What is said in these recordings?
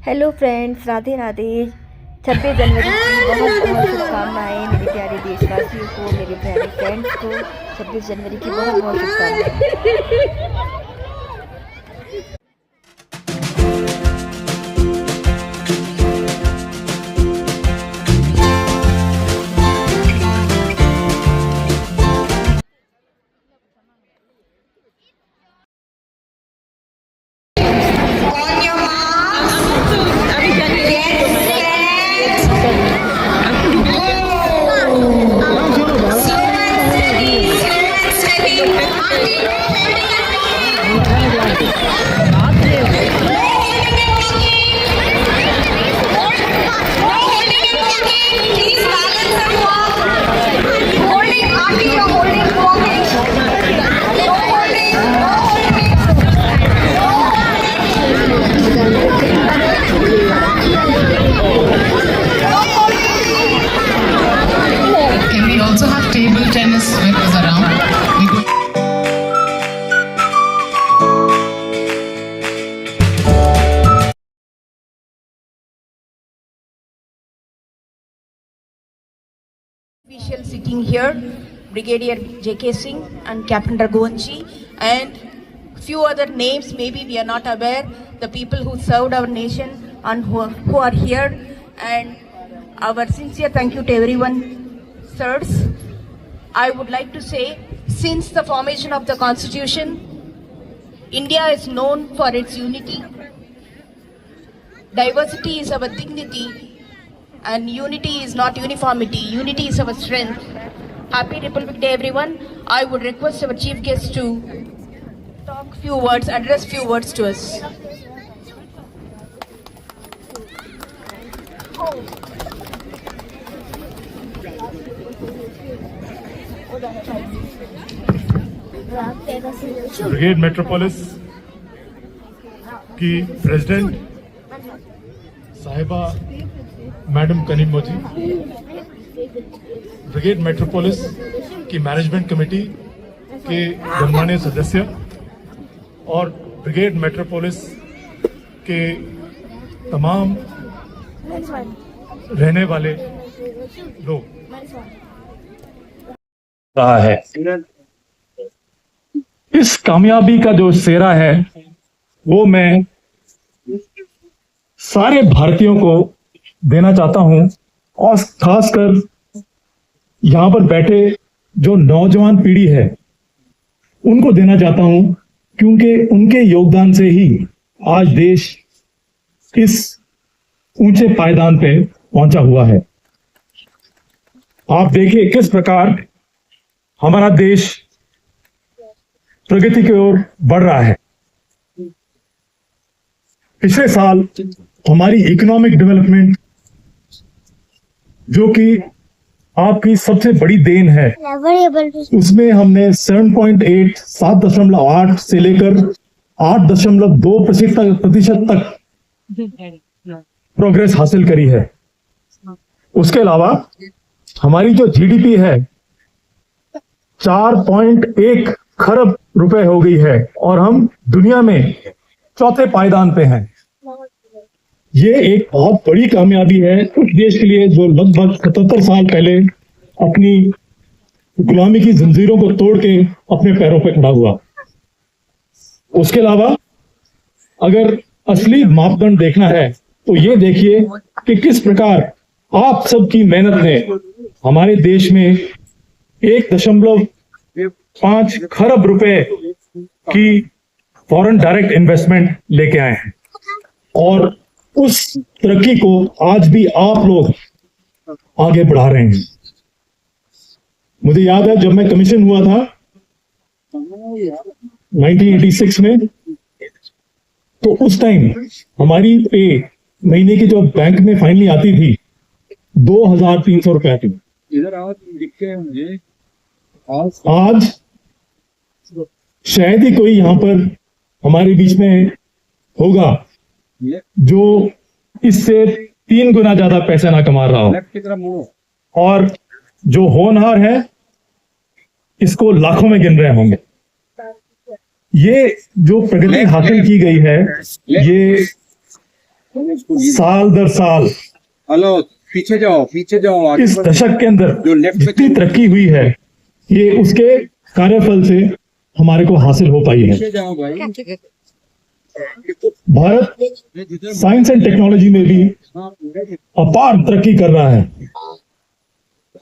Hello friends, Radhe Radhe. 26 जनवरी की बहुत बहुत शुभकामनाएं मेरे प्यारे देशवासियों को, मेरे प्यारे फ्रेंड्स को 26 जनवरी की बहुत बहुत शुभकामनाएं। Table tennis is around. Officials sitting here, Brigadier J.K. Singh and Captain Raghuvanshi, and few other names maybe we are not aware, the people who served our nation and who are here, and our sincere thank you to everyone, sirs. I would like to say, since the formation of the Constitution, India is known for its unity. Diversity is our dignity, and unity is not uniformity. Unity is our strength. Happy Republic Day, everyone. I would request our chief guest to talk few words, address few words to us. Brigade metropolis की president साहिबा madam कनीमो जी, brigade metropolis की management committee के गणमान्य सदस्य और brigade metropolis के तमाम रहने वाले लोग रहा है। इस कामयाबी का जो सेहरा है वो मैं सारे भारतीयों को देना चाहता हूं, और खासकर यहां पर बैठे जो नौजवान पीढ़ी है उनको देना चाहता हूं, क्योंकि उनके योगदान से ही आज देश इस ऊंचे पायदान पे पहुंचा हुआ है। आप देखिए किस प्रकार हमारा देश प्रगति की ओर बढ़ रहा है। पिछले साल हमारी इकोनॉमिक डेवलपमेंट, जो कि आपकी सबसे बड़ी देन है, उसमें हमने 7.8 से लेकर 8.2% तक प्रोग्रेस हासिल करी है। उसके अलावा हमारी जो जीडीपी है 4.1 खरब रुपए हो गई है, और हम दुनिया में चौथे पायदान पे हैं। ये एक बहुत बड़ी कामयाबी है उस देश के लिए जो लगभग 77 साल पहले अपनी गुलामी की जंजीरों को तोड़ के अपने पैरों पे खड़ा हुआ। उसके अलावा अगर असली मापदंड देखना है तो ये देखिए कि किस प्रकार आप सबकी मेहनत ने हमारे देश में 1.5 खरब रुपए की फॉरेन डायरेक्ट इन्वेस्टमेंट लेके आए हैं, और उस तरक्की को आज भी आप लोग आगे बढ़ा रहे हैं। मुझे याद है जब मैं कमीशन हुआ था 1986 में, तो उस टाइम हमारी पे महीने की जो बैंक में फाइनली आती थी 2,300 रुपए थी। आज शायद ही कोई यहां पर हमारे बीच में होगा जो इससे 3 गुना ज्यादा पैसा ना कमा रहा हो, और जो होनहार है इसको लाखों में गिन रहे होंगे। ये जो प्रगति हासिल की गई है, ये साल दर साल हेलो, पीछे जाओ आगे इस बढ़ो। दशक के अंदर जो लेफ्ट में जितनी तरक्की हुई है ये उसके कार्यफल से हमारे को हासिल हो पाई है। पीछे जाओ भाई। भारत साइंस एंड टेक्नोलॉजी में भी अपार तरक्की कर रहा है।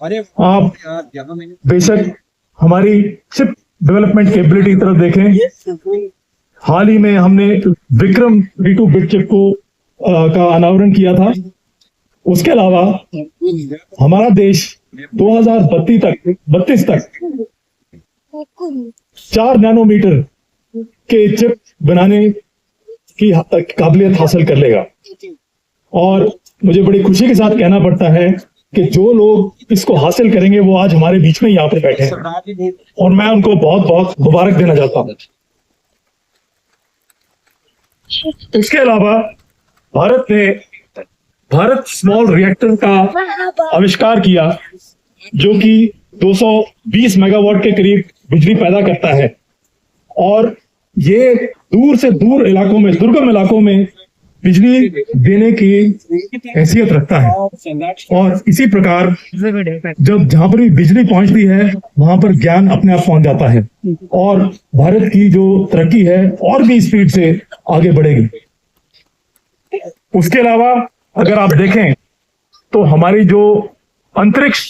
अरे आप यार, यहाँ मैंने बेशक हमारी चिप डेवलपमेंट कैपेबिलिटी की तरफ देखें, हाल ही में हमने विक्रम 32 बिट चिप को का अनावरण किया था। उसके अलावा हमारा देश 2032 तक 4 नैनोमीटर के चिप बनाने की काबिलियत हासिल कर लेगा। और मुझे बड़ी खुशी के साथ कहना पड़ता है कि जो लोग इसको हासिल करेंगे वो आज हमारे बीच में यहाँ पे बैठे हैं और मैं उनको बहुत बहुत मुबारक देना चाहता हूँ। इसके अलावा भारत स्मॉल रिएक्टर का आविष्कार किया जो कि 220 मेगावाट के करीब बिजली पैदा करता है और ये दूर से दूर इलाकों में, दुर्गम इलाकों में बिजली देने की हैसियत रखता है। और इसी प्रकार जब जहां पर भी बिजली पहुंचती है वहां पर ज्ञान अपने आप पहुंच जाता है और भारत की जो तरक्की है और भी स्पीड से आगे बढ़ेगी। उसके अलावा अगर आप देखें तो हमारी जो अंतरिक्ष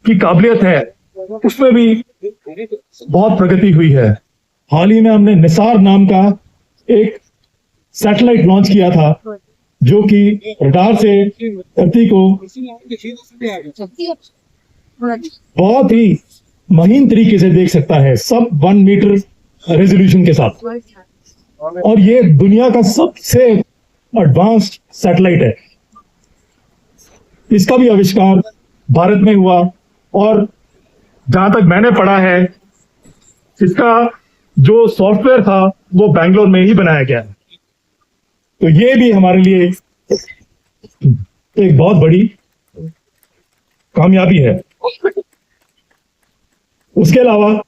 की काबिलियत है उसमें भी बहुत प्रगति हुई है। हाल ही में हमने निसार नाम का एक सैटेलाइट लॉन्च किया था जो कि रडार से धरती को बहुत ही महीन तरीके से देख सकता है, सब 1 मीटर रेजोल्यूशन के साथ। और ये दुनिया का सबसे एडवांस्ड सैटेलाइट है। इसका भी आविष्कार भारत में हुआ और जहां तक मैंने पढ़ा है इसका जो सॉफ्टवेयर था वो बैंगलोर में ही बनाया गया है। तो ये भी हमारे लिए एक बहुत बड़ी कामयाबी है। उसके अलावा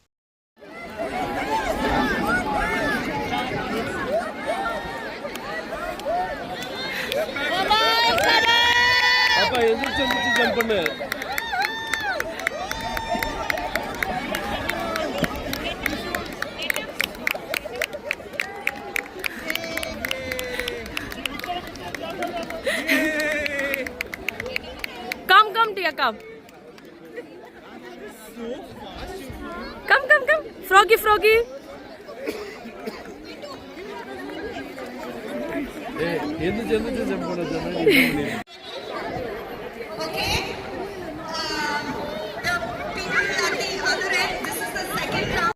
Come, dear, come. Come. Froggy.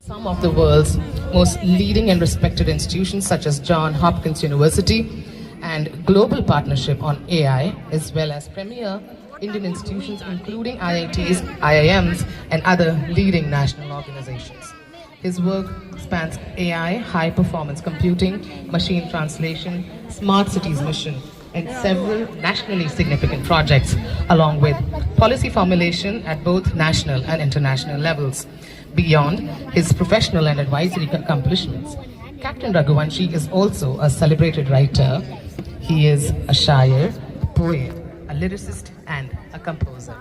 Some of the world's most leading and respected institutions such as Johns Hopkins University and global partnership on AI, as well as premier Indian institutions including IITs, IIMs and other leading national organizations. His work spans AI, high performance computing, machine translation, smart cities mission and several nationally significant projects along with policy formulation at both national and international levels. Beyond his professional and advisory accomplishments, Captain Raghuvanshi is also a celebrated writer. He is a shair, poet, a lyricist and a composer.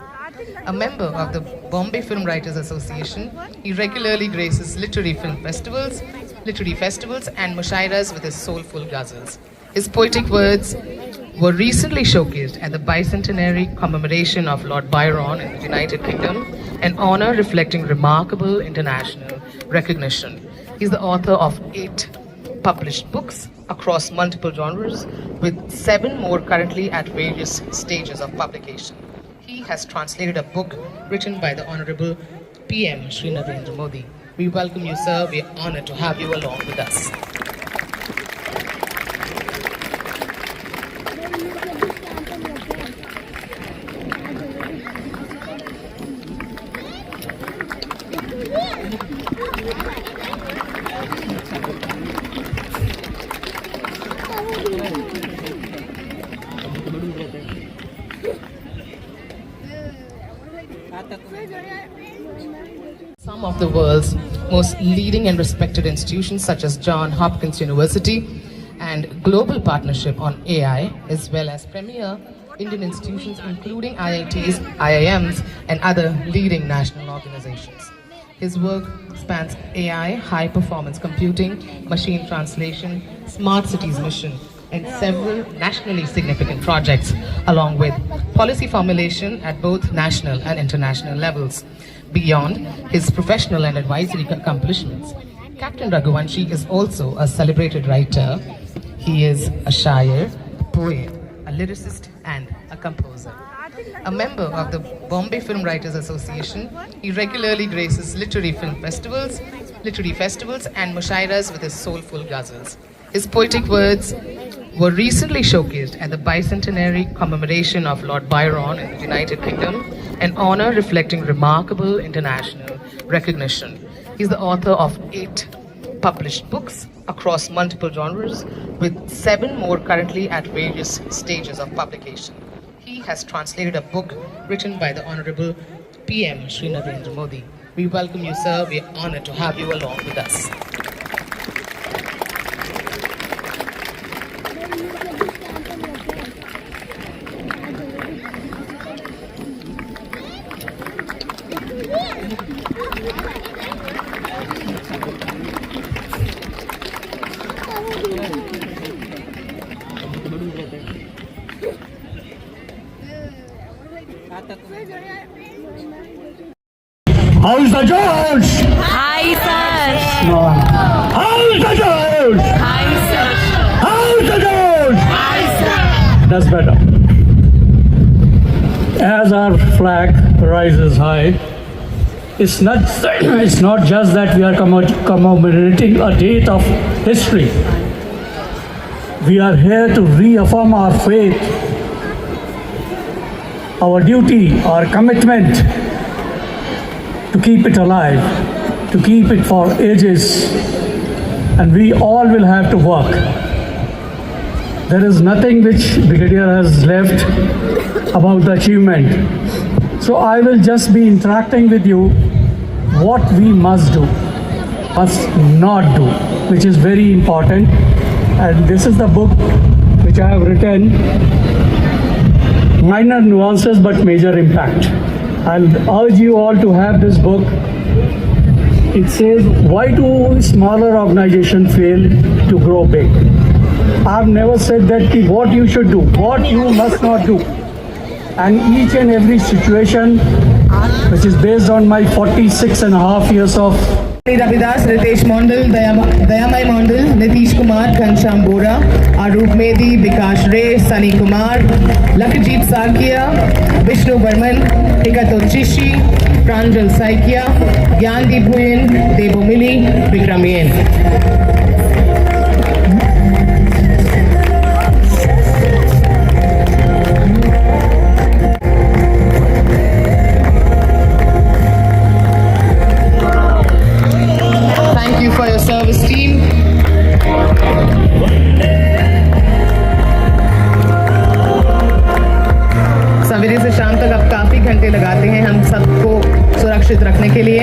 A member of the Bombay Film Writers Association, he regularly graces literary festivals and mushairas with his soulful ghazals. His poetic words were recently showcased at the bicentenary commemoration of Lord Byron in the United Kingdom, an honor reflecting remarkable international recognition. He's the author of 8 published books across multiple genres, with 7 more currently at various stages of publication. He has translated a book written by the Honorable PM Shri Narendra Modi. We welcome you, sir. We are honored to have you along with us. Some of the world's most leading and respected institutions such as Johns Hopkins University and and global partnership on AI, as well as premier Indian institutions including IITs, IIMs, and other leading national organizations. His work spans AI, high-performance computing, machine translation, smart cities mission, and several nationally significant projects, along with policy formulation at both national and international levels. Beyond his professional and advisory accomplishments, Captain Raghuvanshi is also a celebrated writer. He is a shair, a poet, a lyricist, and a composer. A member of the Bombay Film Writers Association, he regularly graces literary festivals, and mushairas with his soulful ghazals. His poetic words were recently showcased at the bicentenary commemoration of Lord Byron in the United Kingdom, an honor reflecting remarkable international recognition. He's the author of 8 published books across multiple genres, with 7 more currently at various stages of publication. He has translated a book written by the Honorable PM Shri Narendra Modi. We welcome you, sir. We are honored to have you along with us. How's the George? Hi, sir. How's the George? Hi, sir. How's the George? Hi, sir. That's better. As our flag rises high, it's not just that we are commemorating a date of history. We are here to reaffirm our faith, our duty, our commitment to keep it alive, to keep it for ages, and we all will have to work. There is nothing which Brigadier has left about the achievement. So I will just be interacting with you what we must do, must not do, which is very important. And this is the book which I have written, minor nuances but major impact. I'll urge you all to have this book. It says, why do smaller organizations fail to grow big? I've never said that what you should do, what you must not do. And each and every situation, which is based on my 46.5 years of Ravidas, Ritesh Mondal, Dayamai Mondal, Nitish Kumar, Ghanshyam Bora, Arup Medi, Bikash Ray, Sunny Kumar, Lakajit Sakia, Vishnu Burman, Hikato Chishi, Pranjal Saikia, Gyandeep Huyen, Devo Mili, Vikram Yen. Thank you for your service, team. सवेरे से शाम तक आप काफी घंटे लगाते हैं हम सबको सुरक्षित रखने के लिए।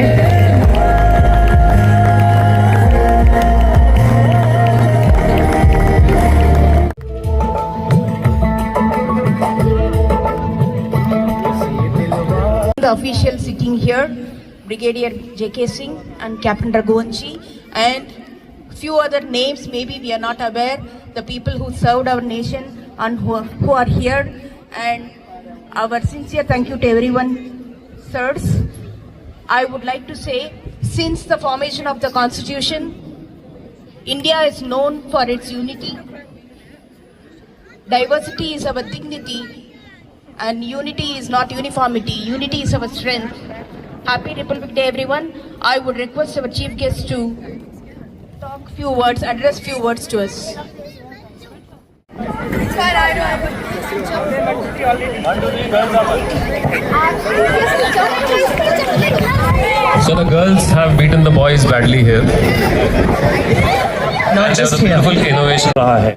The officials sitting here, Brigadier J.K. Singh and Captain Raghuvanshi, and few other names maybe we are not aware, the people who served our nation and who are here, and our sincere thank you to everyone, sirs. I would like to say, since the formation of the Constitution, India is known for its unity. Diversity is our dignity, and unity is not uniformity. Unity is our strength. Happy Republic Day, everyone. I would request our chief guest to talk few words, address few words to us. So the girls have beaten the boys badly here. Not just here. Beautiful innovation रहा है.